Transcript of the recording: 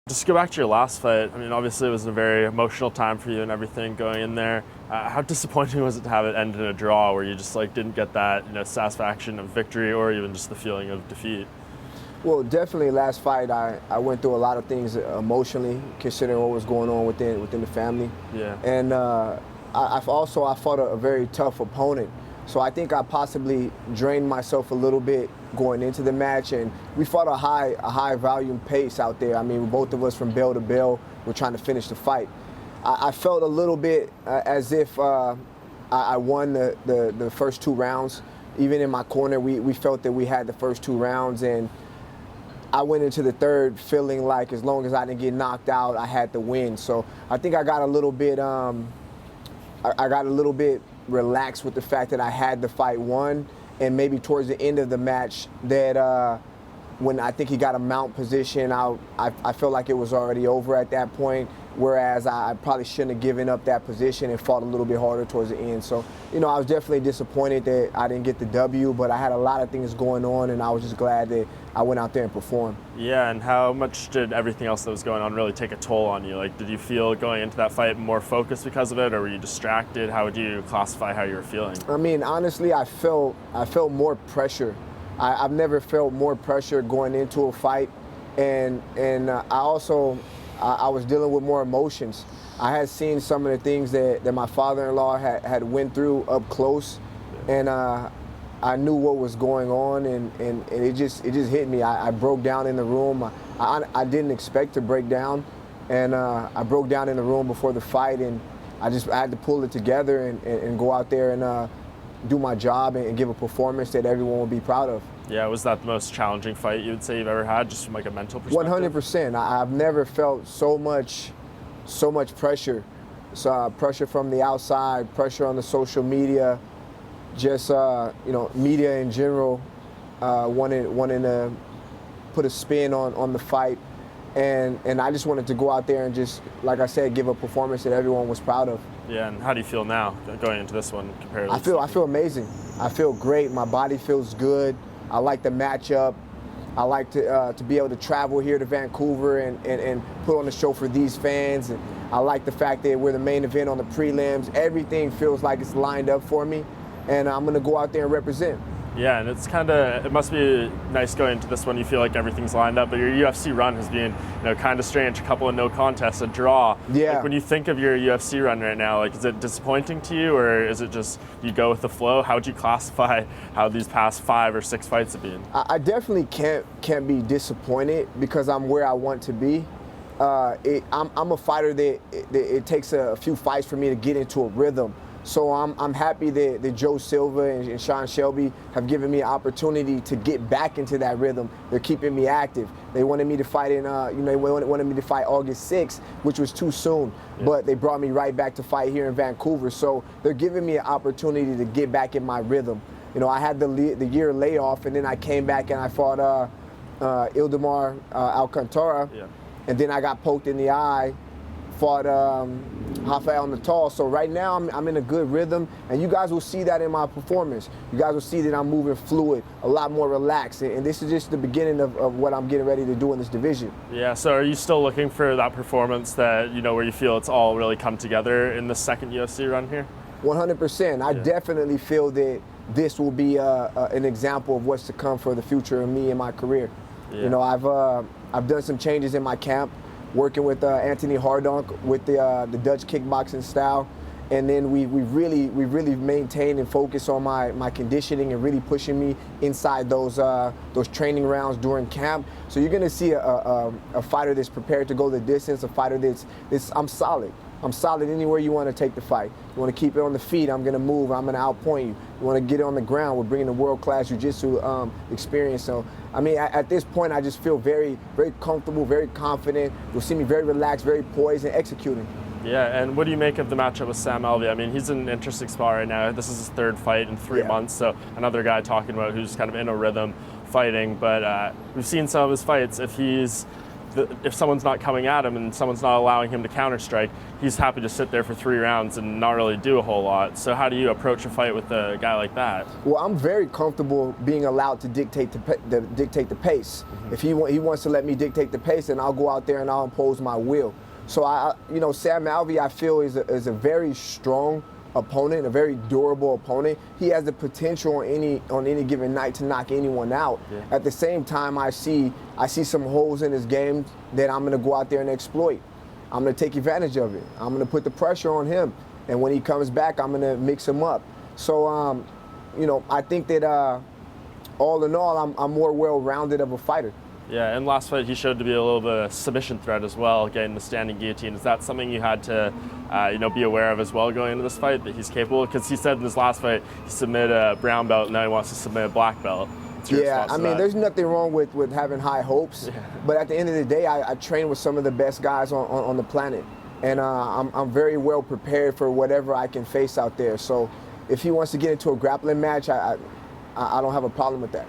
Just to go back to your last fight, I mean, obviously it was a very emotional time for you and everything going in there. How disappointing was it to have it end in a draw where you just didn't get that satisfaction of victory or even just the feeling of defeat? Well, definitely last fight I went through a lot of things emotionally, considering what was going on within the family. Yeah. And I fought a very tough opponent. So I think I possibly drained myself a little bit going into the match, and we fought a high volume pace out there. I mean, both of us from bell to bell were trying to finish the fight. I felt a little bit as if I won the first 2 rounds. Even in my corner, we felt that we had the first 2 rounds, and I went into the third feeling like as long as I didn't get knocked out, I had to win. So I think I got a little bit relaxed with the fact that I had the fight won, and maybe towards the end of the match that when I think he got a mount position, I felt like it was already over at that point, whereas I probably shouldn't have given up that position and fought a little bit harder towards the end. So, I was definitely disappointed that I didn't get the W, but I had a lot of things going on, and I was just glad that I went out there and performed. Yeah, and how much did everything else that was going on really take a toll on you? Did you feel going into that fight more focused because of it, or were you distracted? How would you classify how you were feeling? I mean, honestly, I felt more pressure. I've never felt more pressure going into a fight, and I was dealing with more emotions. I had seen some of the things that my father-in-law had went through up close, and I knew what was going on, and it just hit me. I broke down in the room. I didn't expect to break down, and I broke down in the room before the fight, and I had to pull it together and go out there and do my job and give a performance that everyone would be proud of. Yeah, was that the most challenging fight you would say you've ever had, just from a mental perspective? 100%. I've never felt so much pressure. So, pressure from the outside, pressure on the social media, just media in general, wanting to put a spin on the fight, and I just wanted to go out there and just, like I said, give a performance that everyone was proud of. Yeah, and how do you feel now going into this one compared to I feel amazing. I feel great. My body feels good. I like the matchup. I like to be able to travel here to Vancouver and put on a show for these fans. And I like the fact that we're the main event on the prelims. Everything feels like it's lined up for me, and I'm going to go out there and represent. Yeah, and it must be nice going into this one. You feel like everything's lined up, but your UFC run has been, kind of strange. A couple of no contests, a draw. Yeah. When you think of your UFC run right now, is it disappointing to you, or is it just you go with the flow? How would you classify how these past 5 or 6 fights have been? I definitely can't be disappointed because I'm where I want to be. I'm a fighter that it takes a few fights for me to get into a rhythm. So I'm happy that Joe Silva and Sean Shelby have given me an opportunity to get back into that rhythm. They're keeping me active. They wanted me to fight they wanted me to fight August 6th, which was too soon. Yeah. But they brought me right back to fight here in Vancouver. So they're giving me an opportunity to get back in my rhythm. I had the year layoff, and then I came back and I fought Ildemar Alcantara, yeah. And then I got poked in the eye. Fought Rafael Natal. So right now I'm in a good rhythm, and you guys will see that in my performance. You guys will see that I'm moving fluid, a lot more relaxed, and this is just the beginning of what I'm getting ready to do in this division. Yeah, so are you still looking for that performance that, where you feel it's all really come together in the second UFC run here? 100%. I definitely feel that this will be an example of what's to come for the future of me and my career. Yeah. I've done some changes in my camp, working with Anthony Hardonk with the Dutch kickboxing style, and then we really maintained and focused on my conditioning and really pushing me inside those training rounds during camp. So you're gonna see a fighter that's prepared to go the distance, a fighter that's I'm solid. I'm solid anywhere you want to take the fight. You want to keep it on the feet, I'm going to move, I'm going to outpoint you. You want to get it on the ground, we're bringing the world-class jiu-jitsu experience. So, I mean, at this point, I just feel very, very comfortable, very confident. You'll see me very relaxed, very poised, and executing. Yeah, and what do you make of the matchup with Sam Alvey? I mean, he's in an interesting spot right now. This is his 3rd fight in 3 months, so another guy talking about who's kind of in a rhythm fighting. But we've seen some of his fights. If he's if someone's not coming at him and someone's not allowing him to counter strike, he's happy to sit there for 3 rounds and not really do a whole lot. So how do you approach a fight with a guy like that? Well, I'm very comfortable being allowed to dictate the pace. If he wants to let me dictate the pace, then I'll go out there and I'll impose my will. So Sam Alvey, I feel is a very strong opponent, a very durable opponent. He has the potential on any given night to knock anyone out. Yeah. At the same time, I see some holes in his game that I'm going to go out there and exploit. I'm going to take advantage of it. I'm going to put the pressure on him, and when he comes back, I'm going to mix him up. So, I think that all in all, I'm more well-rounded of a fighter. Yeah, and last fight he showed to be a little bit of a submission threat as well, getting the standing guillotine. Is that something you had to, be aware of as well going into this fight, that he's capable? Because he said in his last fight he submitted a brown belt, and now he wants to submit a black belt. Yeah, I mean, there's nothing wrong with having high hopes, but at the end of the day, I train with some of the best guys on the planet, and I'm very well prepared for whatever I can face out there. So if he wants to get into a grappling match, I don't have a problem with that.